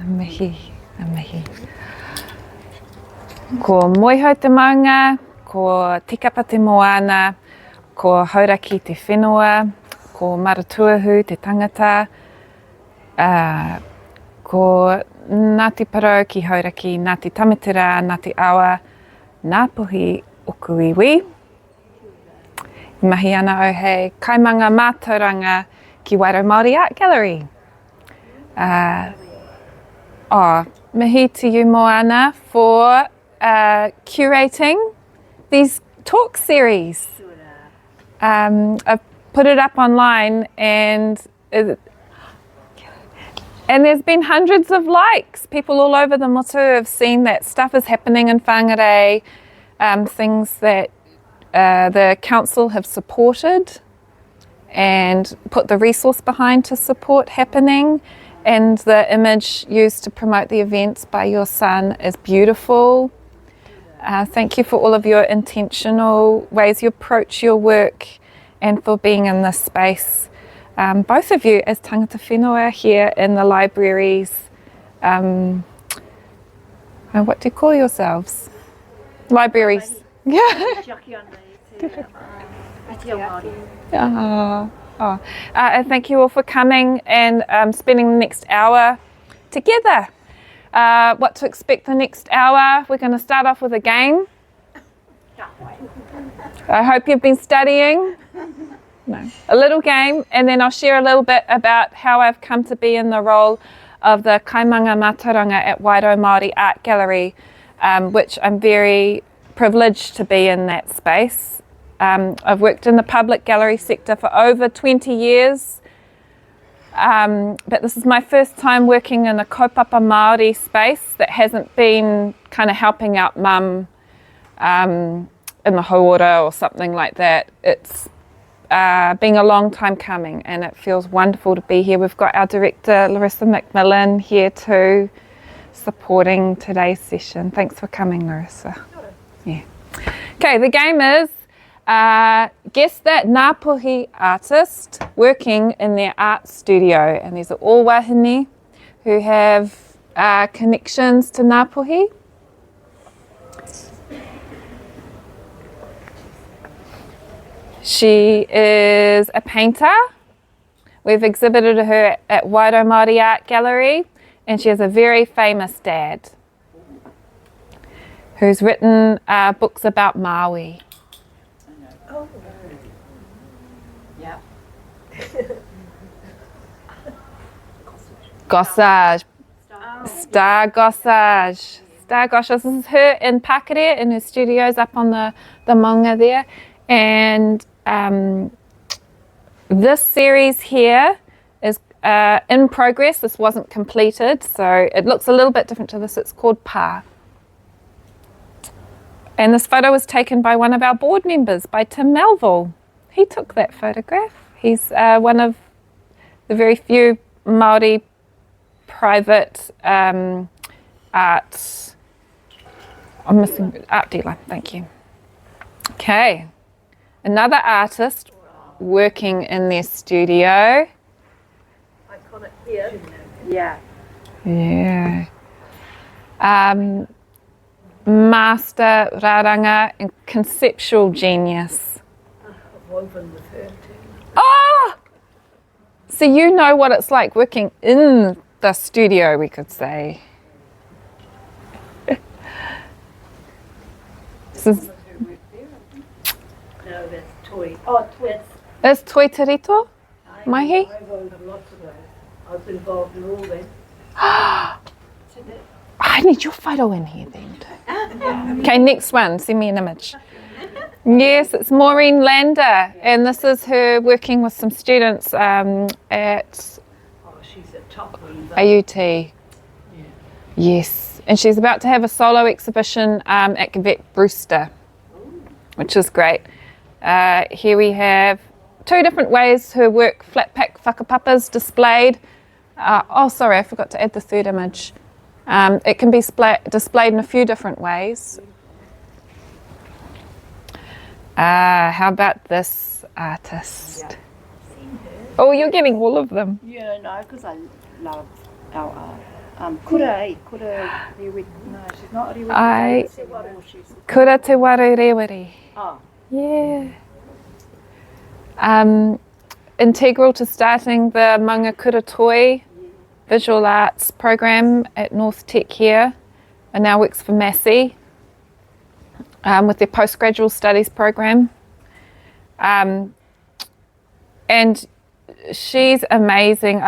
mihi, mihi. Ko moiho te maunga, ko tikapa te moana, ko hauraki te whenua, ko maratuahu te tangata, ko Ngāti Parau ki hauraki, Ngāti Tamatera, Ngāti Awa, Ngāpuhi oku iwi. Mahi ana o hei Kaimānga Mātauranga ki Wairau Māori Art Gallery. Mihi to you, Moana, for curating these talk series. I've put it up online and there's been hundreds of likes. People all over the motu have seen that stuff is happening in Whangārei, things that the council have supported and put the resource behind to support happening, and the image used to promote the events by your son is beautiful. Thank you for all of your intentional ways you approach your work and for being in this space. Both of you as tangata whenua here in the libraries. What do you call yourselves? Libraries. Yeah. Thank you all for coming and spending the next hour together. What to expect the next hour? We're going to start off with a game. I hope you've been studying. No, a little game, and then I'll share a little bit about how I've come to be in the role of the Kaimānga Mātauranga at Wairau Māori Art Gallery, which I'm very privileged to be in that space. I've worked in the public gallery sector for over 20 years, but this is my first time working in a kaupapa Māori space that hasn't been kind of helping out mum in the hauora or something like that. It's been a long time coming, and it feels wonderful to be here. We've got our director Larissa McMillan here too, supporting today's session. Thanks for coming, Larissa. Yeah. Okay, the game is guess that Ngāpuhi artist working in their art studio, and these are all Wāhine who have connections to Ngāpuhi. She is a painter. We've exhibited her at Wairau Māori Art Gallery, and she has a very famous dad who's written books about Maui. Oh. Yeah. Gossage. Star Gossage. Star Gossage. This is her in Pakere in her studios up on the maunga there. And this series here is in progress. This wasn't completed, so it looks a little bit different to this. It's called Pa. And this photo was taken by one of our board members, by Tim Melville. He took that photograph. He's one of the very few Māori private art dealer. Thank you. Okay. Another artist working in their studio. Iconic here. Yeah. Yeah. Master rāranga and conceptual genius. I've woven with her too. Oh! So you know what it's like working in the studio, we could say. This is No, that's Toi. Oh, Toi. Is Toi Te Rito? Mahi? I woven lots of those. I was involved in all them. I need your photo in here then. Okay, next one. Send me an image. Yes, it's Maureen Lander, and this is her working with some students at Oh, she's a top one. AUT. Yeah. Yes, and she's about to have a solo exhibition at Geva Brewster, which is great. Here we have two different ways her work, flat pack whakapapas, displayed. Sorry, I forgot to add the third image. It can be displayed in a few different ways. How about this artist? Yeah. Oh, you're getting all of them. Yeah, no, because I love our art. Kura, Rewe, no, she's not Rewe. Kura te waru rewari. Oh. Yeah. Integral to starting the Maunga Kura Toi visual arts program at North Tech here, and now works for Massey with their postgraduate studies program. And she's amazing.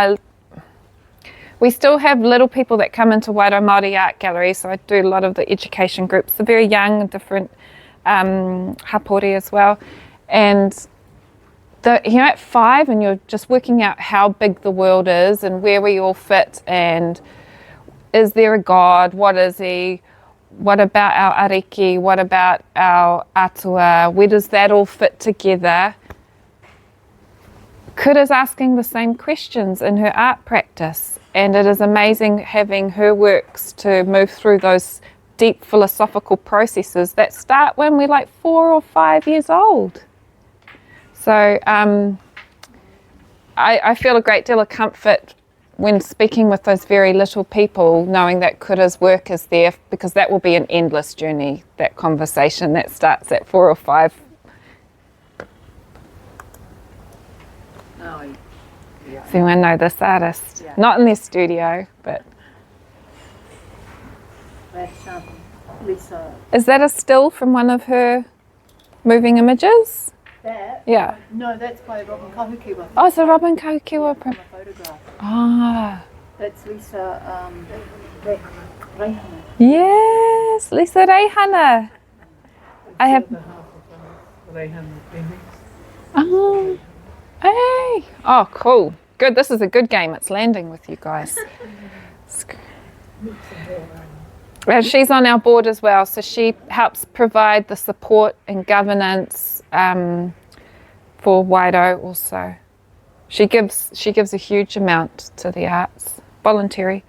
We still have little people that come into Wairau Māori Art Gallery, so I do a lot of the education groups. They're very young and different hapori as well. And at 5 and you're just working out how big the world is and where we all fit, and is there a God? What is he? What about our ariki? What about our atua? Where does that all fit together? Kura's asking the same questions in her art practice, and it is amazing having her works to move through those deep philosophical processes that start when we're like 4 or 5 years old. So I feel a great deal of comfort when speaking with those very little people, knowing that Kura's work is there, because that will be an endless journey, that conversation that starts at 4 or 5. Oh, yeah. So anyone know this artist? Yeah. Not in their studio, but... That's Lisa. Is that a still from one of her moving images? That? Yeah. No, that's by Robin Kahukiwa. Oh, it's a Robin Kahukiwa. From a photograph. Ah, That's Lisa Reihana. yes, Lisa Reihana. I have... Oh, hey. Oh, cool. Good, this is a good game. It's landing with you guys. And she's on our board as well, so she helps provide the support and governance for Wairau also. She gives a huge amount to the arts, voluntary.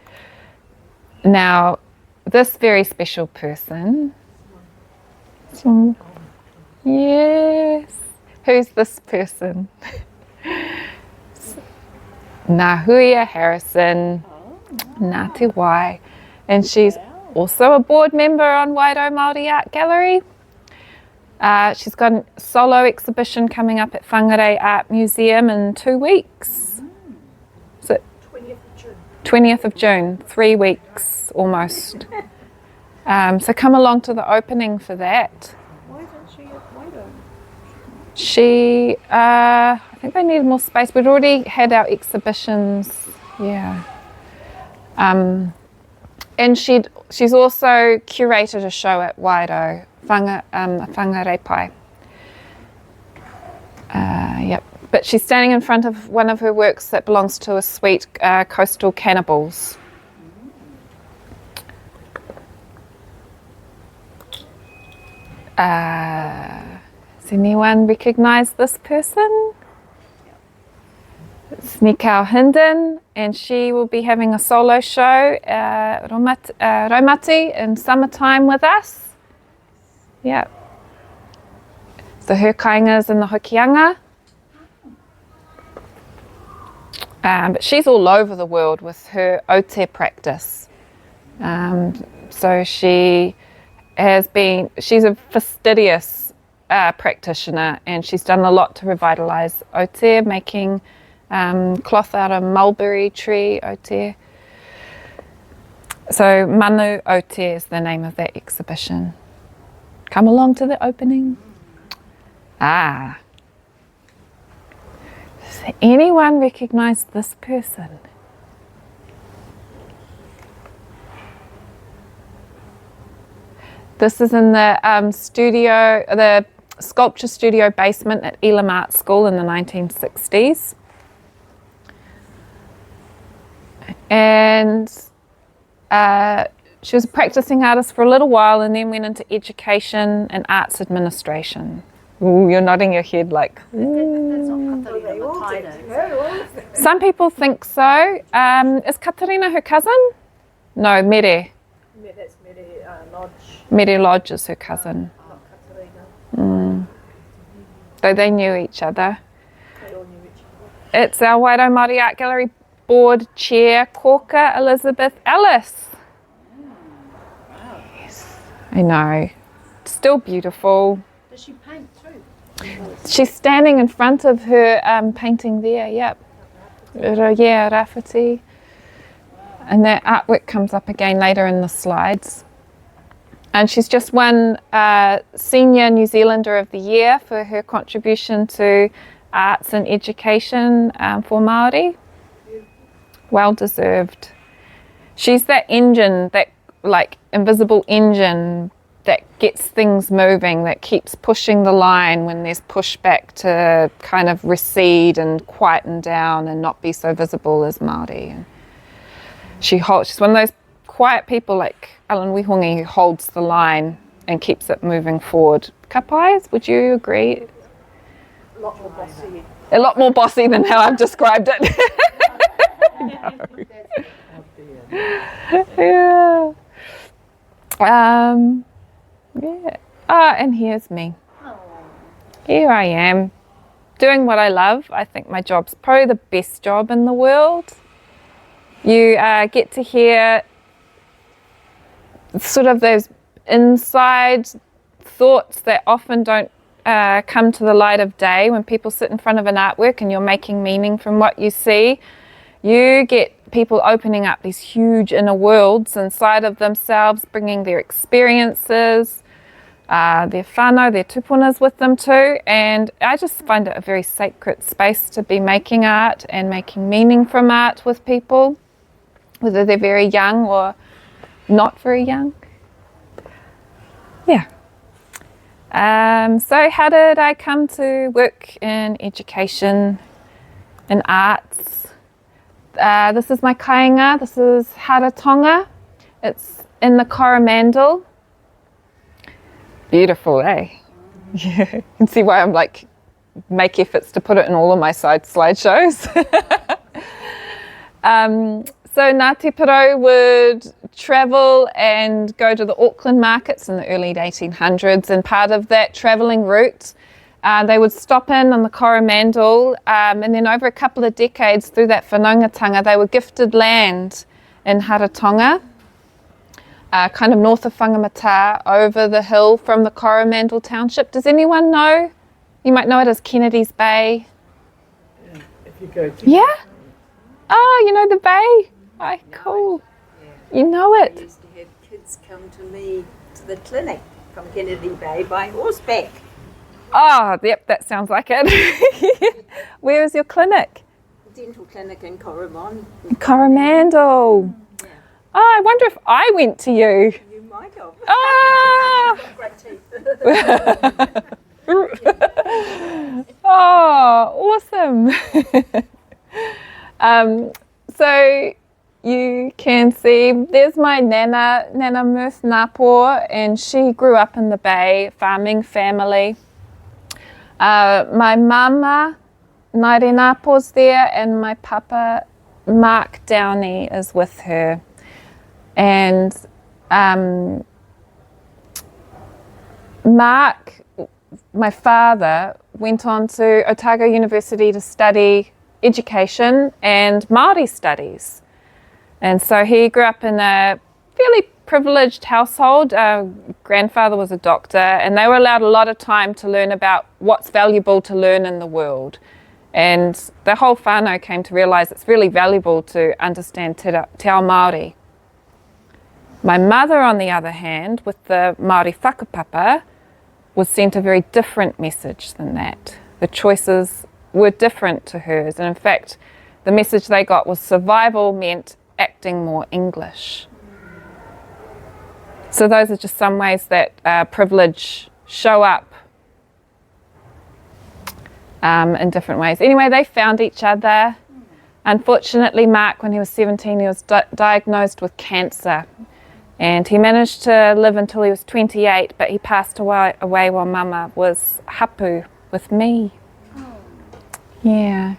Now, this very special person. Yes. Who's this person? Nahuia Harrison, Ngāti Wai, and she's also a board member on Wairau Māori Art Gallery. She's got a solo exhibition coming up at Whangārei Art Museum in 2 weeks. Is it 20th of June? 20th of June, 3 weeks almost. So come along to the opening for that. Why isn't she at Wairau? She, I think they needed more space. We'd already had our exhibitions, yeah. And she's also curated a show at Wairau, Whangārei Pai. Yep. But she's standing in front of one of her works that belongs to a suite, Coastal Cannibals. Does anyone recognise this person? It's Nikau Hinden, and she will be having a solo show, Raumati, in summertime with us. Yeah. So her kainga's in the Hokianga. But she's all over the world with her Aotearoa practice. So she's a fastidious practitioner, and she's done a lot to revitalise Aotearoa, making cloth out of mulberry tree Aotearoa. So Manu Aotearoa is the name of that exhibition. Come along to the opening. Does anyone recognise this person? This is in the the sculpture studio basement at Elam Art School in the 1960s. And she was a practicing artist for a little while and then went into education and arts administration. Ooh, you're nodding your head like, That's not Katarina Mataino. Some people think so. Is Katarina her cousin? No, Mere. That's Lodge. Mere Lodge is her cousin. Not Katarina. Though they knew each other. They all knew each other. It's our Wairau Māori Art Gallery board chair corker, Elizabeth Ellis. Yes, I know. Still beautiful. Does she paint too? She's standing in front of her painting there, yep. Yeah, Rafferty. And that artwork comes up again later in the slides. And she's just won Senior New Zealander of the Year for her contribution to arts and education for Māori. Well deserved. She's that engine, that like invisible engine that gets things moving, that keeps pushing the line when there's pushback to kind of recede and quieten down and not be so visible as Māori. And she's one of those quiet people like Alan Wihongi who holds the line and keeps it moving forward. Kapais, would you agree? A lot more bossy. A lot more bossy than how I've described it. No. Yeah. Yeah. Ah, and here's me. Here I am, doing what I love. I think my job's probably the best job in the world. You get to hear sort of those inside thoughts that often don't come to the light of day when people sit in front of an artwork and you're making meaning from what you see. You get people opening up these huge inner worlds inside of themselves, bringing their experiences, their whānau, their tupunas with them too. And I just find it a very sacred space to be making art and making meaning from art with people, whether they're very young or not very young. Yeah. So how did I come to work in education and arts? This is my kāinga. This is Haratonga. It's in the Coromandel. Beautiful, eh? Yeah. You can see why I'm like make efforts to put it in all of my slideshows. So Ngāti Porou would travel and go to the Auckland markets in the early 1800s, and part of that travelling route they would stop in on the Coromandel, and then over a couple of decades through that whanaungatanga they were gifted land in Haratonga, kind of north of Whangamata, over the hill from the Coromandel township. Does anyone know? You might know it as Kennedy's Bay. Yeah, if you go to Yeah? Oh, you know the bay? Oh, cool. Yeah. You know I it. used to have kids come to me to the clinic from Kennedy Bay by horseback. Oh, yep, that sounds like it. Where is your clinic? Dental clinic in Coromon. Coromandel. Yeah. Oh, I wonder if I went to you. You might have. Ah! great teeth. Oh, awesome. So you can see there's my Nana Mirth Ngāpō, and she grew up in the Bay, farming family. My mama, Ngāre Ngāpō's there, and my papa, Mark Downey, is with her. And Mark, my father, went on to Otago University to study education and Māori studies. And so he grew up in a fairly privileged household. Grandfather was a doctor, and they were allowed a lot of time to learn about what's valuable to learn in the world. And the whole whānau came to realise it's really valuable to understand te ao Māori. My mother, on the other hand, with the Māori whakapapa, was sent a very different message than that. The choices were different to hers, and in fact, the message they got was survival meant acting more English. So those are just some ways that privilege show up in different ways. Anyway, they found each other. Unfortunately, Mark, when he was 17, he was diagnosed with cancer. And he managed to live until he was 28, but he passed away while Mama was hapu with me. Yeah.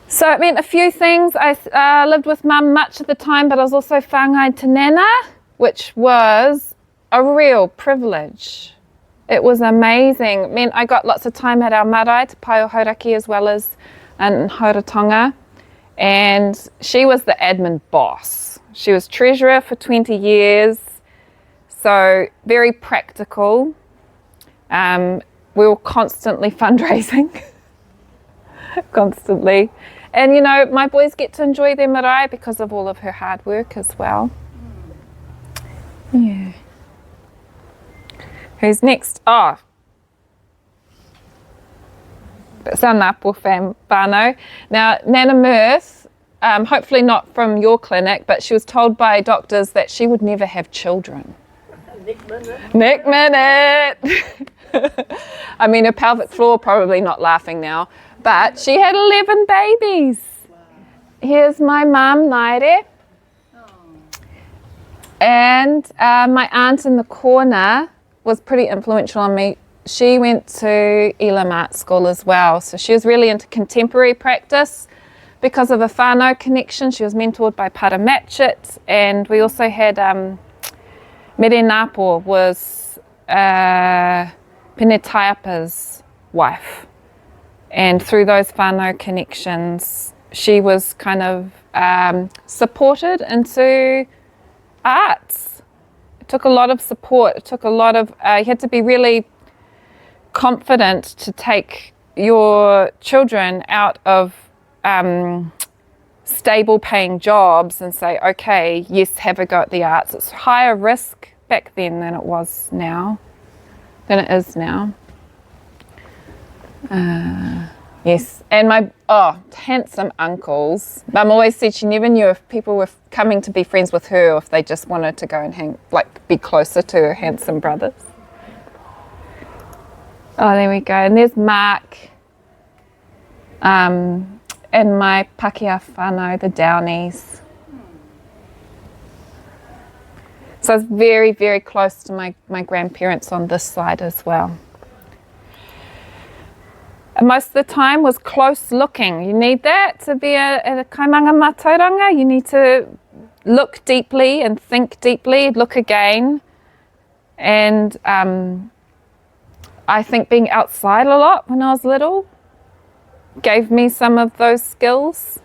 So it meant a few things. I lived with Mum much of the time, but I was also whāngai to Nana, which was a real privilege. It was amazing. It meant I got lots of time at our marae, Te Puawānanga, as well as in Haratonga. And she was the admin boss. She was treasurer for 20 years, so very practical. We were constantly fundraising, constantly. And, you know, my boys get to enjoy their marae because of all of her hard work as well. Yeah. Who's next? Oh, that's our Ngāpō whānau. Now, Nana Mirth, hopefully not from your clinic, but she was told by doctors that she would never have children. Neck minute. I mean, her pelvic floor probably not laughing now, but she had 11 babies. Here's my mum, Naire. And my aunt in the corner was pretty influential on me. She went to Elam Art School as well, so she was really into contemporary practice because of a whānau connection. She was mentored by Para Matchett, and we also had Mere Ngāpō was Pene Taiapa's wife, and through those whānau connections she was kind of supported into arts. It took a lot of support. It took a lot of, you had to be really confident to take your children out of stable paying jobs and say, okay, yes, have a go at the arts. It's higher risk back then than it is now. Yes, and my handsome uncles. Mum always said she never knew if people were coming to be friends with her or if they just wanted to go and be closer to her handsome brothers. Oh, there we go. And there's Mark and my Pākehā whānau, the Downeys. So I was very, very close to my grandparents on this side as well. And most of the time was close looking. You need that to be a Kaimānga Mātauranga. You need to look deeply and think deeply, look again. And I think being outside a lot when I was little gave me some of those skills.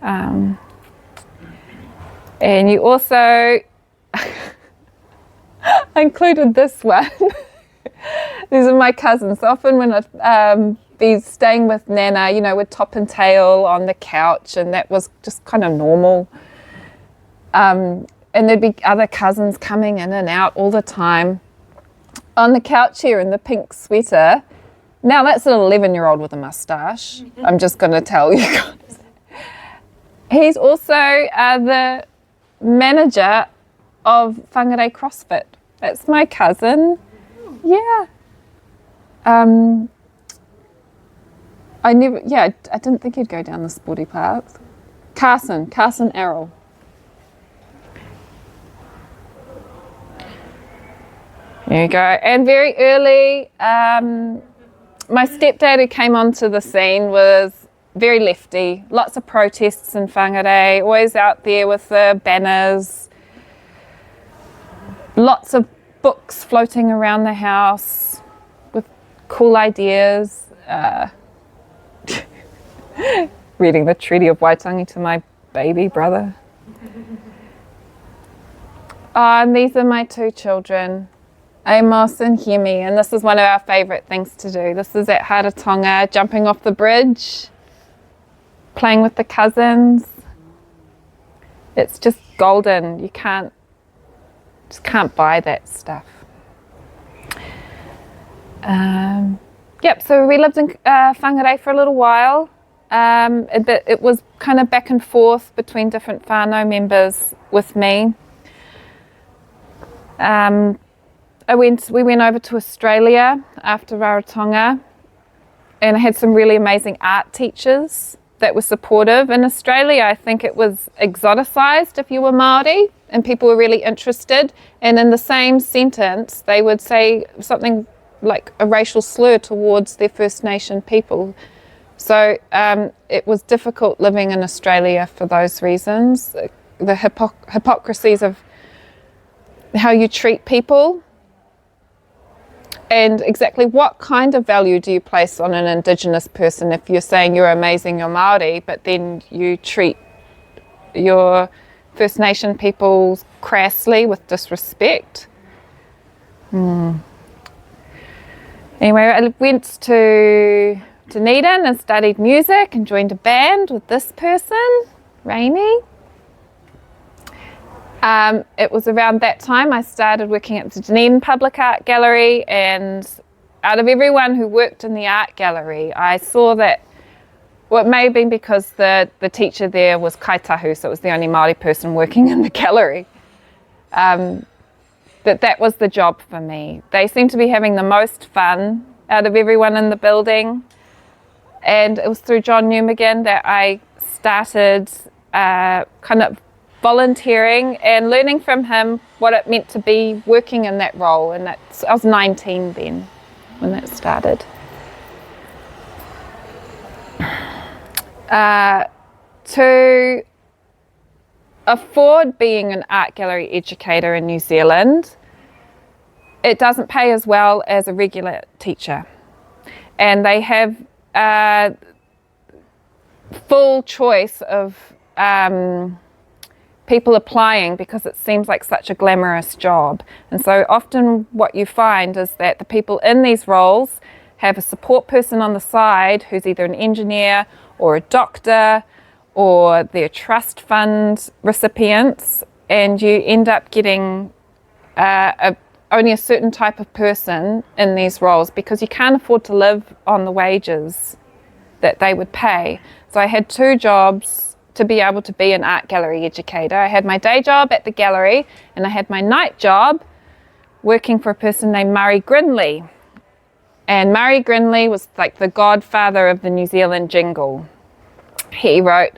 And you also, I included this one. These are my cousins. Often when I'd be staying with Nana, you know, we'd top and tail on the couch, and that was just kind of normal. And there'd be other cousins coming in and out all the time. On the couch here in the pink sweater. Now that's an 11-year-old with a moustache. I'm just going to tell you guys. He's also the manager of Whangārei CrossFit. That's my cousin. Yeah. I didn't think he'd go down the sporty path. Carson Errol. There you go. And very early, my stepdad who came onto the scene was very lefty. Lots of protests in Whangārei, always out there with the banners. Lots of books floating around the house with cool ideas. Reading the Treaty of Waitangi to my baby brother. And these are my two children, Amos and Hemi, and this is one of our favourite things to do. This is at Haratonga, jumping off the bridge, playing with the cousins. It's just golden. You just can't buy that stuff. So we lived in Whangārei for a little while. It was kind of back and forth between different whānau members with me. We went over to Australia after Rarotonga, and I had some really amazing art teachers that were supportive. In Australia, I think it was exoticized if you were Māori, and people were really interested. And in the same sentence, they would say something like a racial slur towards their First Nation people. So it was difficult living in Australia for those reasons. The hypocrisies of how you treat people. And exactly what kind of value do you place on an Indigenous person if you're saying you're amazing, you're Māori, but then you treat your First Nation people crassly with disrespect? Anyway, I went to Dunedin and studied music and joined a band with this person, Rainey. It was around that time I started working at the Dunedin Public Art Gallery, and out of everyone who worked in the art gallery, I saw that, well, it may have been because the teacher there was kaitahu, so it was the only Māori person working in the gallery, that was the job for me. They seemed to be having the most fun out of everyone in the building, and it was through John Newmagin that I started kind of volunteering and learning from him what it meant to be working in that role. And I was 19 then when that started. To afford being an art gallery educator in New Zealand, it doesn't pay as well as a regular teacher. And they have full choice of people applying because it seems like such a glamorous job. And so often what you find is that the people in these roles have a support person on the side who's either an engineer or a doctor or they're trust fund recipients, and you end up getting only a certain type of person in these roles because you can't afford to live on the wages that they would pay. So I had two jobs to be able to be an art gallery educator. I had my day job at the gallery, and I had my night job working for a person named Murray Grinley. And Murray Grinley was like the godfather of the New Zealand jingle. He wrote,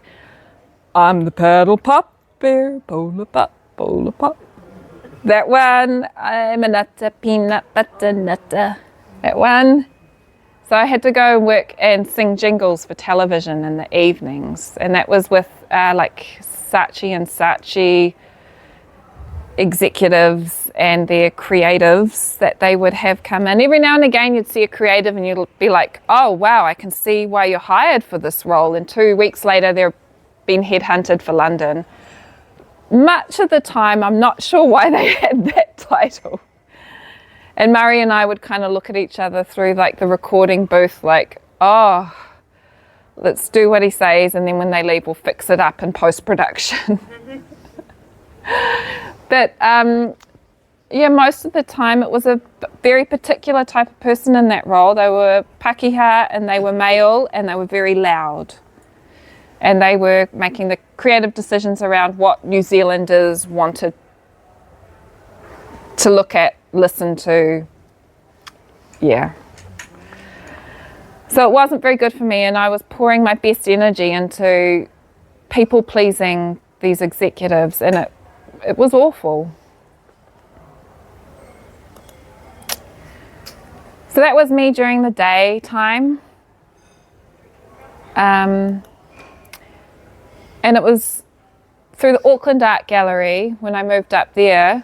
"I'm the paddle pop bear, polar pop, polar pop." That one, "I'm a nutter, peanut butter nutter." That one. So I had to go and work and sing jingles for television in the evenings, and that was with like Saatchi and Saatchi executives and their creatives that they would have come in. Every now and again you'd see a creative and you'd be like, "Oh wow, I can see why you're hired for this role," and 2 weeks later they're being headhunted for London. Much of the time I'm not sure why they had that title. And Murray and I would kind of look at each other through like the recording booth like, "Oh, let's do what he says, and then when they leave we'll fix it up in post-production." But yeah, most of the time it was a very particular type of person in that role. They were Pākehā and they were male and they were very loud. And they were making the creative decisions around what New Zealanders wanted to look at, listen to, yeah. So it wasn't very good for me, and I was pouring my best energy into people pleasing these executives, and it was awful. So that was me during the daytime. And it was through the Auckland Art Gallery, when I moved up there,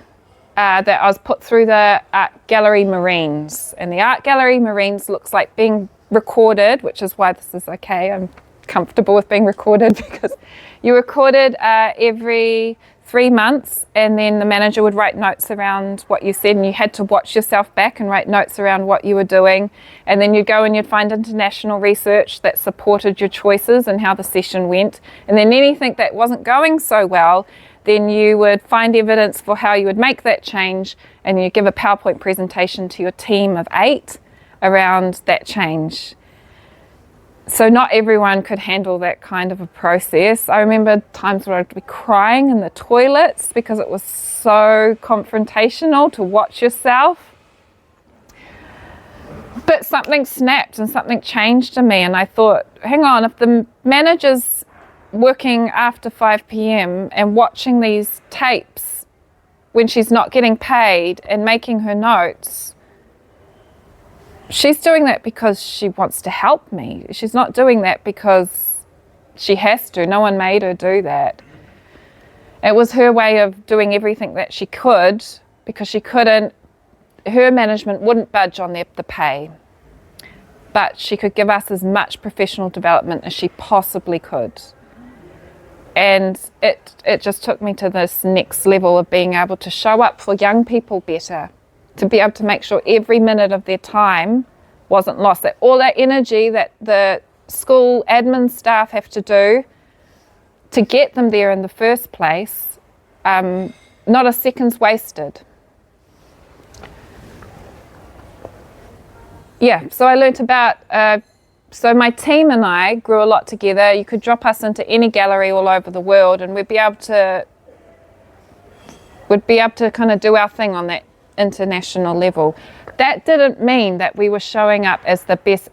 that I was put through the Art Gallery Marines. And the Art Gallery Marines looks like being recorded, which is why this is okay. I'm comfortable with being recorded because you recorded every 3 months, and then the manager would write notes around what you said, and you had to watch yourself back and write notes around what you were doing. And then you'd go and you'd find international research that supported your choices and how the session went. And then anything that wasn't going so well, then you would find evidence for how you would make that change, and you give a PowerPoint presentation to your team of 8 around that change. So not everyone could handle that kind of a process. I remember times where I'd be crying in the toilets because it was so confrontational to watch yourself. But something snapped and something changed in me, and I thought, hang on, if the manager's working after 5 p.m. and watching these tapes when she's not getting paid and making her notes, she's doing that because she wants to help me. She's not doing that because she has to. No one made her do that. It was her way of doing everything that she could because she couldn't her management wouldn't budge on the pay, but she could give us as much professional development as she possibly could. And it just took me to this next level of being able to show up for young people better, to be able to make sure every minute of their time wasn't lost, that all that energy that the school admin staff have to do to get them there in the first place, not a second's wasted. Yeah, so I learnt about, so my team and I grew a lot together. You could drop us into any gallery all over the world and we'd be able to kind of do our thing on that international level. That didn't mean that we were showing up as the best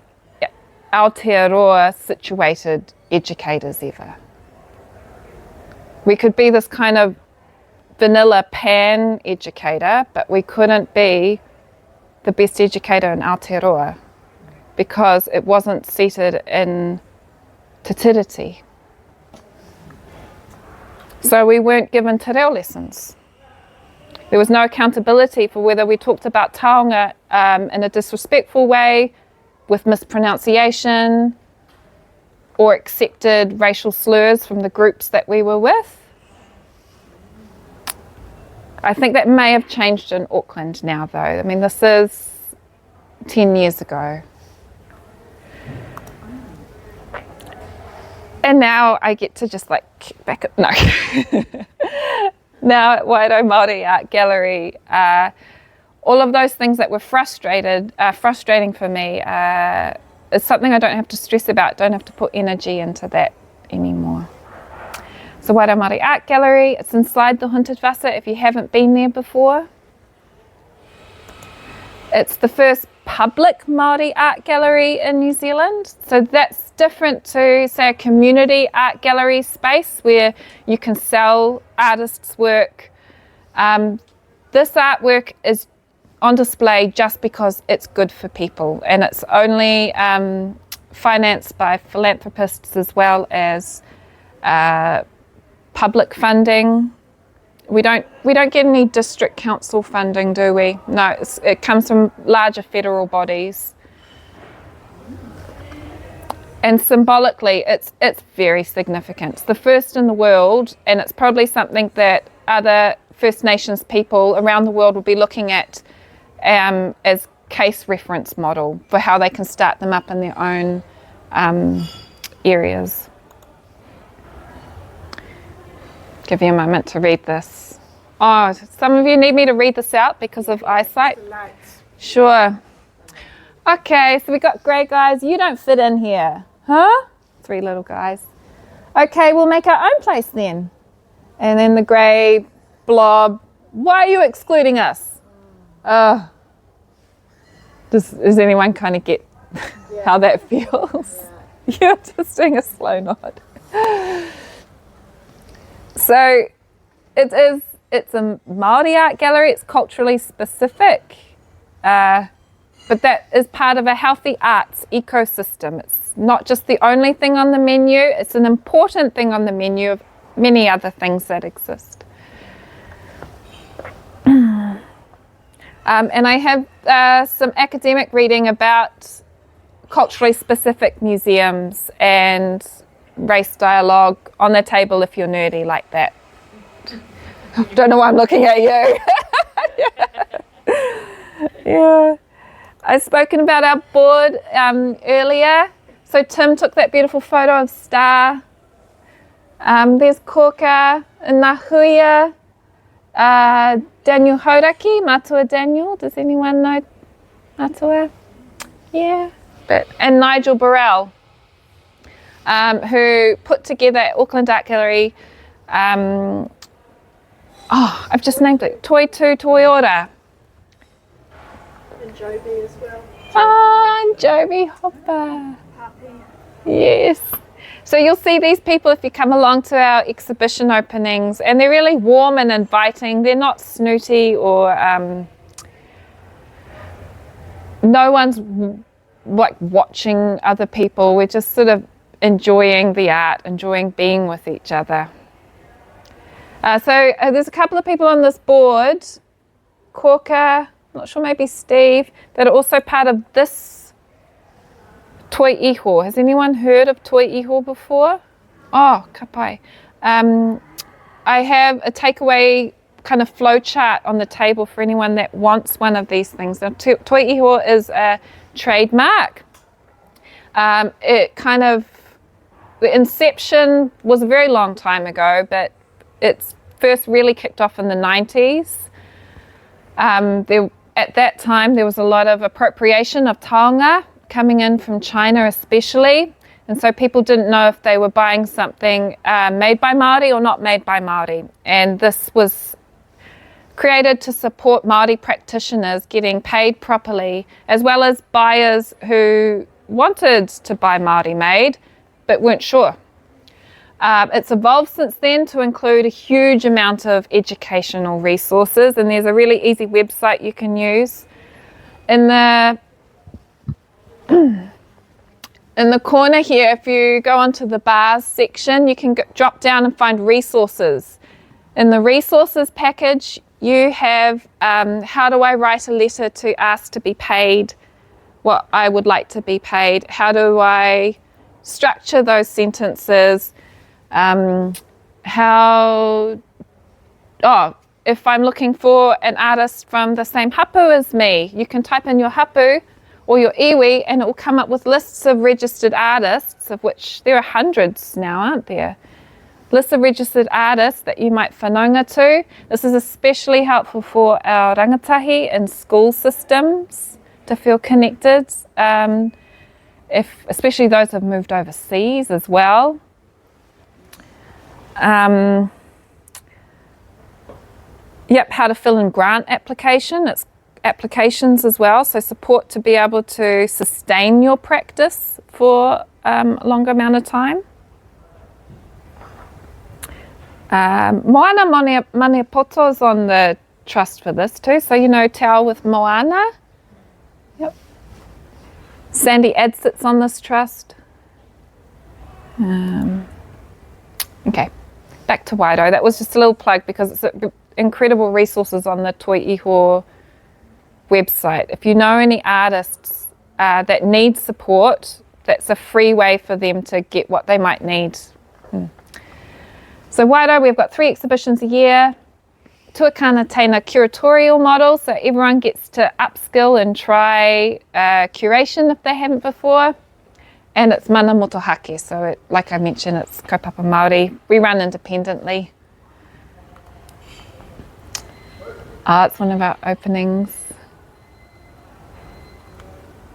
Aotearoa situated educators ever. We could be this kind of vanilla pan educator, but we couldn't be the best educator in Aotearoa because it wasn't seated in Te Tiriti. So we weren't given te reo lessons. There was no accountability for whether we talked about taonga in a disrespectful way, with mispronunciation, or accepted racial slurs from the groups that we were with. I think that may have changed in Auckland now though. I mean, this is 10 years ago. And now I get to just like kick back up, no. Now at Wairau Māori Art Gallery, all of those things that were frustrating for me is something I don't have to stress about, don't have to put energy into that anymore. So Wairau Māori Art Gallery, it's inside the Huntertwasa if you haven't been there before. It's the first public Māori art gallery in New Zealand. So that's different to, say, a community art gallery space where you can sell artists' work. This artwork is on display just because it's good for people, and it's only financed by philanthropists as well as public funding. We don't get any district council funding, do we? No, it comes from larger federal bodies. And symbolically, it's very significant. It's the first in the world, and it's probably something that other First Nations people around the world will be looking at as case reference model for how they can start them up in their own areas. Give you a moment to read this. Oh, some of you need me to read this out because of eyesight? Sure. Okay, so we got grey guys. You don't fit in here. Huh? 3 little guys. Okay, we'll make our own place then. And then the grey blob. Why are you excluding us? Does anyone kind of get how that feels? Yeah. You're just doing a slow nod. So it's a Māori art gallery. It's culturally specific, but that is part of a healthy arts ecosystem. It's not just the only thing on the menu. It's an important thing on the menu of many other things that exist. And I have some academic reading about culturally specific museums and race dialogue on the table if you're nerdy like that. Don't know why I'm looking at you. Yeah. I've spoken about our board earlier. So Tim took that beautiful photo of Star. There's Koka and Nahuia. Daniel Hauraki, Matua Daniel. Does anyone know Matua? Yeah. And Nigel Burrell, who put together at Auckland Art Gallery, I've just named it, Toi Tu Toi Ora. And Joby as well. And Joby Hopper. Happy. Yes. So you'll see these people if you come along to our exhibition openings, and they're really warm and inviting. They're not snooty or no one's like watching other people. We're just sort of enjoying the art, enjoying being with each other. So there's a couple of people on this board. Koka, not sure, maybe Steve, that are also part of this toi iho. Has anyone heard of toi iho before? Oh, ka pai. I have a takeaway kind of flow chart on the table for anyone that wants one of these things. Now, toi iho is a trademark. It kind of, the inception was a very long time ago, but it's first really kicked off in the 90s. At that time, there was a lot of appropriation of taonga coming in from China especially. And so people didn't know if they were buying something made by Māori or not made by Māori. And this was created to support Māori practitioners getting paid properly, as well as buyers who wanted to buy Māori made, but weren't sure. It's evolved since then to include a huge amount of educational resources, and there's a really easy website you can use. In the corner here, if you go onto the bars section, you can drop down and find resources. In the resources package, you have how do I write a letter to ask to be paid what I would like to be paid? How do I structure those sentences? If I'm looking for an artist from the same hapu as me, you can type in your hapu or your iwi and it will come up with lists of registered artists, of which there are hundreds now, aren't there? Lists of registered artists that you might whanaunga to. This is especially helpful for our rangatahi and school systems to feel connected, especially those who have moved overseas as well. How to fill in grant applications as well, so support to be able to sustain your practice for a longer amount of time. Moana Maniapoto is on the trust for this too, so you know Te Ao with Moana. Yep. Sandy Ed sits on this trust. Okay, back to Wairau. That was just a little plug because it's incredible resources on the Toi Iho website. If you know any artists that need support, that's a free way for them to get what they might need. So Wairau, we've got 3 exhibitions a year. Tuakana Teina curatorial model, so everyone gets to upskill and try curation if they haven't before. And it's mana motohake, so like I mentioned, it's kaupapa Māori. We run independently. It's one of our openings.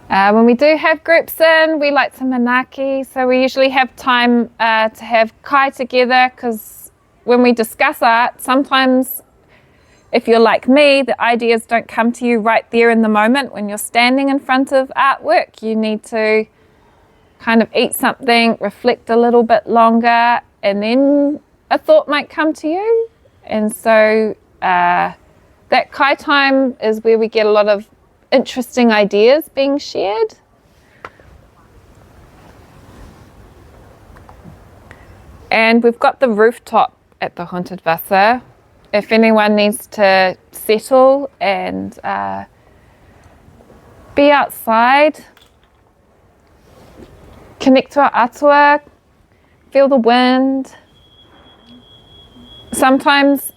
When we do have groups in, we like to manaki, so we usually have time to have kai together, because when we discuss art, sometimes if you're like me, the ideas don't come to you right there in the moment when you're standing in front of artwork. You need to kind of eat something, reflect a little bit longer, and then a thought might come to you. And so that kai time is where we get a lot of interesting ideas being shared. And we've got the rooftop at the Haunted Vasa. If anyone needs to settle and be outside, connect to our atua, feel the wind. Sometimes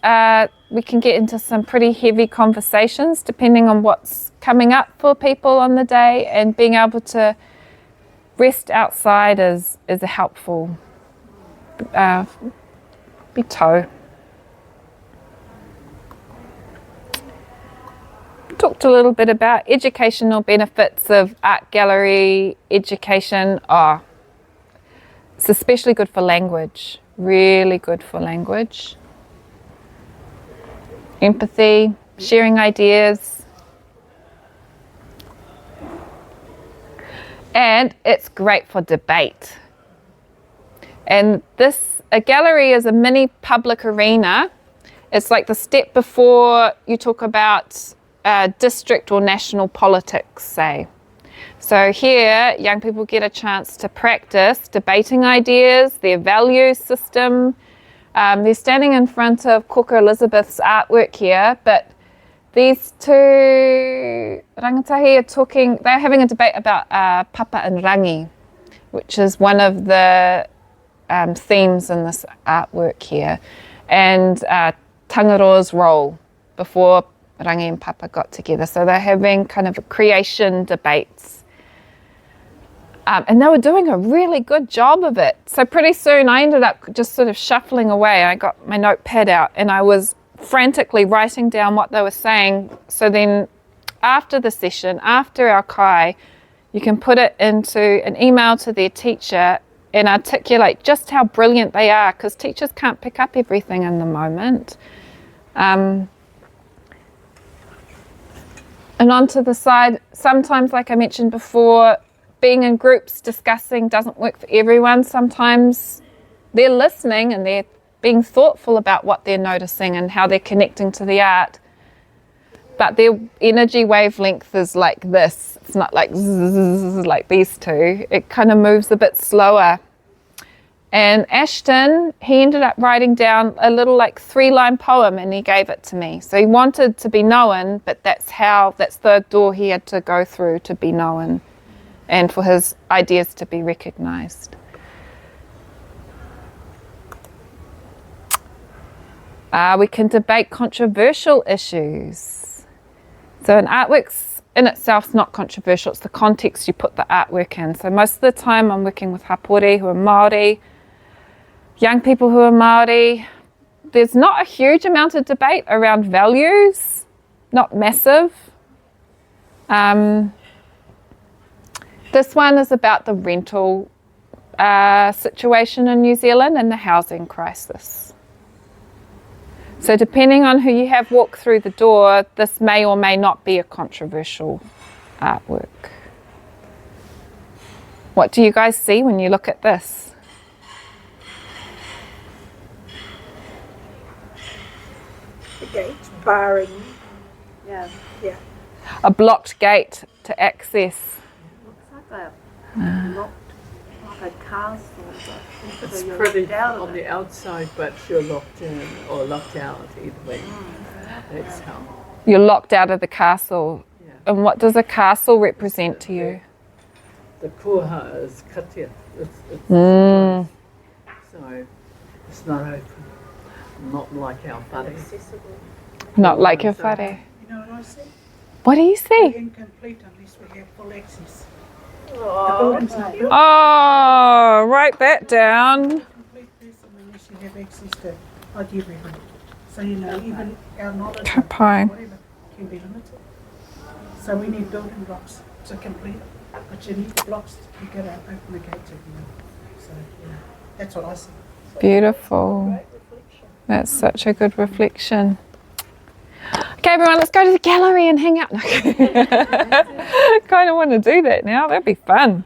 we can get into some pretty heavy conversations depending on what's coming up for people on the day, and being able to rest outside is a helpful toe. Talked a little bit about educational benefits of art gallery education. It's especially good for language, really good for language. Empathy, sharing ideas. And it's great for debate. And a gallery is a mini public arena. It's like the step before you talk about district or national politics, say. So here, young people get a chance to practice debating ideas, their value system. They're standing in front of Koko Elizabeth's artwork here, but these two rangatahi are talking, they're having a debate about papa and rangi, which is one of the themes in this artwork here, and Tangaroa's role before rangi and papa got together. So they're having kind of creation debates. And they were doing a really good job of it. So pretty soon I ended up just sort of shuffling away. I got my notepad out and I was frantically writing down what they were saying. So then after the session, after our kai, you can put it into an email to their teacher and articulate just how brilliant they are, because teachers can't pick up everything in the moment. And onto the side, sometimes, like I mentioned before, being in groups discussing doesn't work for everyone. Sometimes they're listening and they're being thoughtful about what they're noticing and how they're connecting to the art. But their energy wavelength is like this. It's not like zzz, like these two. It kind of moves a bit slower. And Ashton, he ended up writing down a little like 3-line poem and he gave it to me. So he wanted to be known, but that's the door he had to go through to be known and for his ideas to be recognised. We can debate controversial issues. So an artwork's in itself is not controversial, it's the context you put the artwork in. So most of the time I'm working with hapori who are Māori, young people who are Māori. There's not a huge amount of debate around values, not massive. This one is about the rental situation in New Zealand and the housing crisis. So depending on who you have walk through the door, this may or may not be a controversial artwork. What do you guys see when you look at this? The gates barring. Yeah. Yeah. A blocked gate to access. Looks like a locked, like a castle. But It's you're pretty locked out of on it. the outside, but you're locked in or locked out either way. That's how. You're locked out of the castle. Yeah. And what does a castle represent to you? The kuha is katia. It's Mm. so it's not open. Not like our whare. Not like your whare. You know what I see? What do you see? Incomplete unless we have full access. The Oh, building's not built. Oh, write that down. Complete person unless you have access to like everything. So you know, even our knowledge Ka of pai. whatever can be limited. So we need building blocks to complete it. But you need the blocks to get out, open the gates every night. So yeah, that's what I see. Beautiful. That's such a good reflection. Okay, everyone, let's go to the gallery and hang out. Kind of want to do that now. That'd be fun.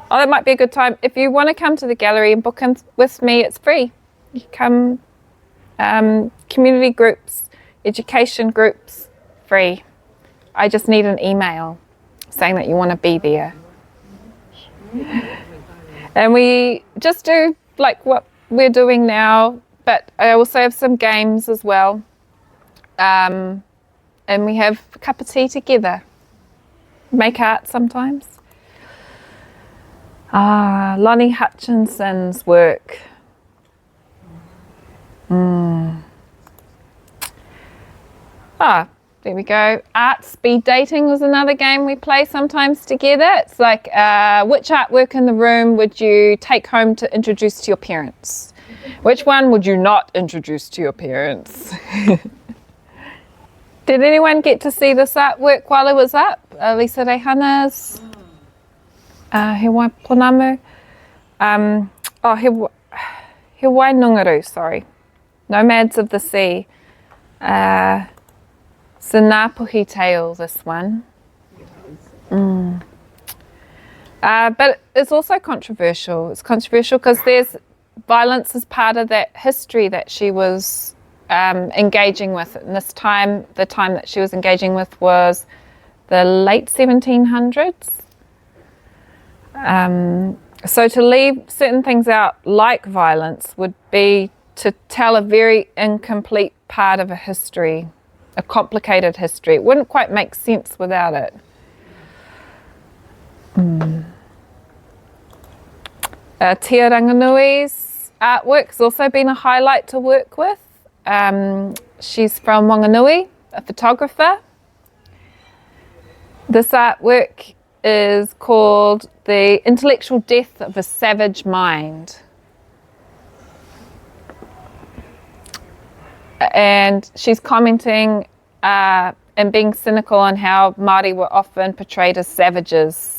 Oh, that might be a good time. If you want to come to the gallery and book in with me, it's free. You come, community groups, education groups, free. I just need an email saying that you want to be there. And we just do like what we're doing now, but I also have some games as well. And we have a cup of tea together. Make art sometimes. Lonnie Hutchinson's work. There we go. Art speed dating was another game we play sometimes together. It's like, which artwork in the room would you take home to introduce to your parents? Which one would you not introduce to your parents? Did anyone get to see this artwork while it was up? Lisa Rehana's, He Waiponamu, He Wainungaru, sorry. Nomads of the Sea. It's a Ngāpuhi tale, this one. But it's also controversial. It's controversial because there's violence as part of that history that she was engaging with. And this time, the time that she was engaging with was the late 1700s. So to leave certain things out, like violence, would be to tell a very incomplete part of a history. a complicated history. It wouldn't quite make sense without it. Tia Ranganui's artwork has also been a highlight to work with. She's from Wanganui, a photographer. This artwork is called The Intellectual Death of a Savage Mind. And she's commenting and being cynical on how Māori were often portrayed as savages.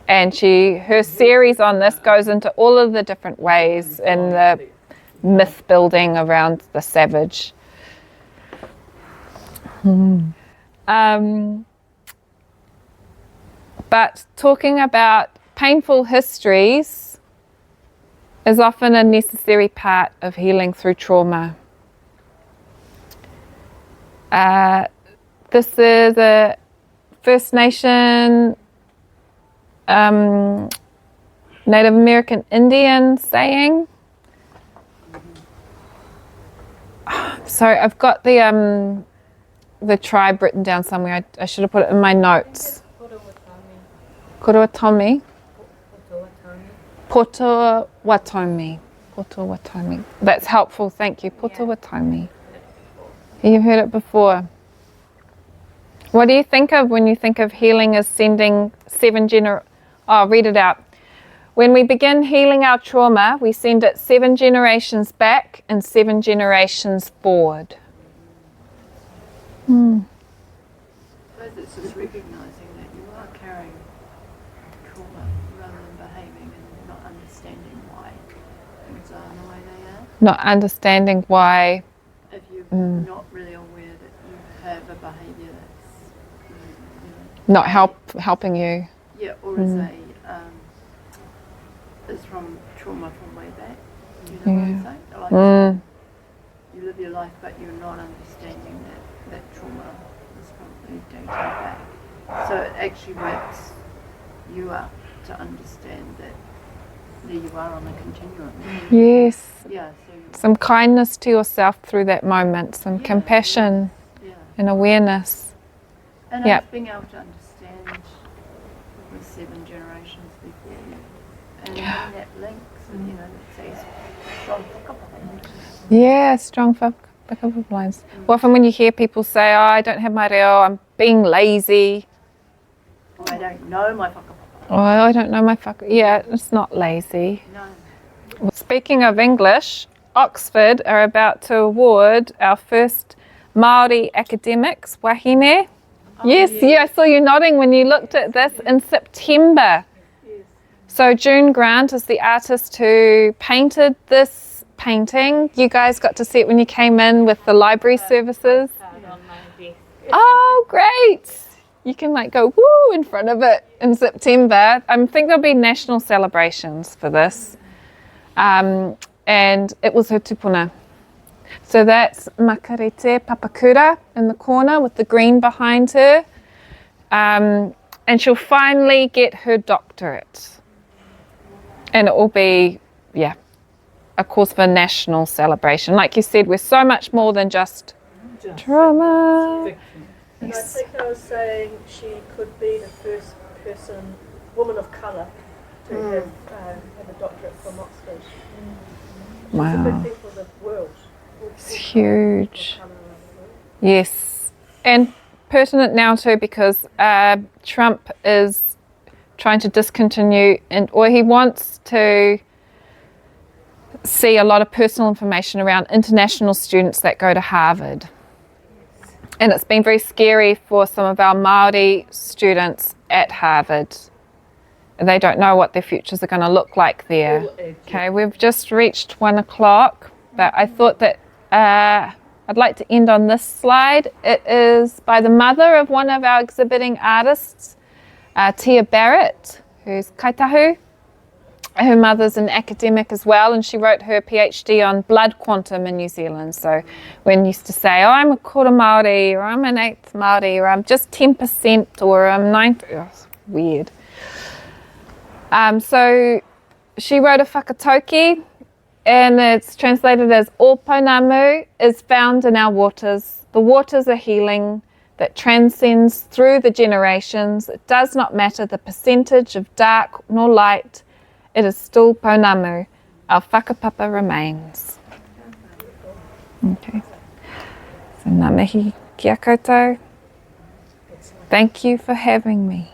And her series on this goes into all of the different ways and the myth building around the savage. But talking about painful histories is often a necessary part of healing through trauma. This is a First Nation Native American Indian saying. Sorry, I've got the tribe written down somewhere. I should have put it in my notes. Potawatomi. Potawatomi. Potawatomi. That's helpful, thank you. Potawatomi. You've heard it before. What do you think of when you think of healing as sending read it out. When we begin healing our trauma, we send it 7 generations back and 7 generations forward. I suppose it's just recognising that you are carrying trauma rather than behaving and not understanding why things are the way they are. Not understanding why. If you're not really aware that you have a behaviour that's Not helping you. yeah, or is from trauma from way back. You know what I'm saying? Like you live your life, but you're not understanding that trauma is probably dating back. So it actually wakes you up to understand that there you are on a continuum. Yes. Yeah. So Some kindness to yourself through that moment, some compassion and awareness. and it's being able to understand the 7 generations before you, and that links, and that says strong whakapapa. Yeah, strong whakapapa lines. Often when you hear people say, I don't have my reo, I'm being lazy. Or I don't know my whakapapa. Oh, I don't know my Yeah, it's not lazy. No. Speaking of English, Oxford are about to award our first Māori academics, Wāhine. Yes, I saw you nodding when you looked at this in September. So June Grant is the artist who painted this painting. You guys got to see it when you came in with the library services. Oh, great! You can go woo in front of it in September. I think there'll be national celebrations for this. And it was her tupuna. So that's Makarete Papakura in the corner with the green behind her. And she'll finally get her doctorate. And it will be, a cause for national celebration. Like you said, we're so much more than just trauma. And I think I was saying she could be the first woman of colour, to have a doctorate from Oxford. Wow. It's a big thing for the world. It's huge. Yes. And pertinent now too, because Trump is trying to discontinue, or he wants to see a lot of personal information around international students that go to Harvard. And it's been very scary for some of our Māori students at Harvard. They don't know what their futures are going to look like there. Okay, we've just reached 1 o'clock, but I thought that I'd like to end on this slide. It is by the mother of one of our exhibiting artists, Tia Barrett, who's kaitahu. Her mother's an academic as well, and she wrote her PhD on blood quantum in New Zealand. So when used to say, I'm a quarter Māori, or I'm an eighth Māori, or I'm just 10%, or I'm 90%, it's weird. So she wrote a whakatauki, and it's translated as all pounamu is found in our waters, The waters are healing that transcends through the generations. It does not matter the percentage of dark nor light. It is still Pounamu. Our whakapapa remains. Okay. So ngā mihi kia koutou. Thank you for having me.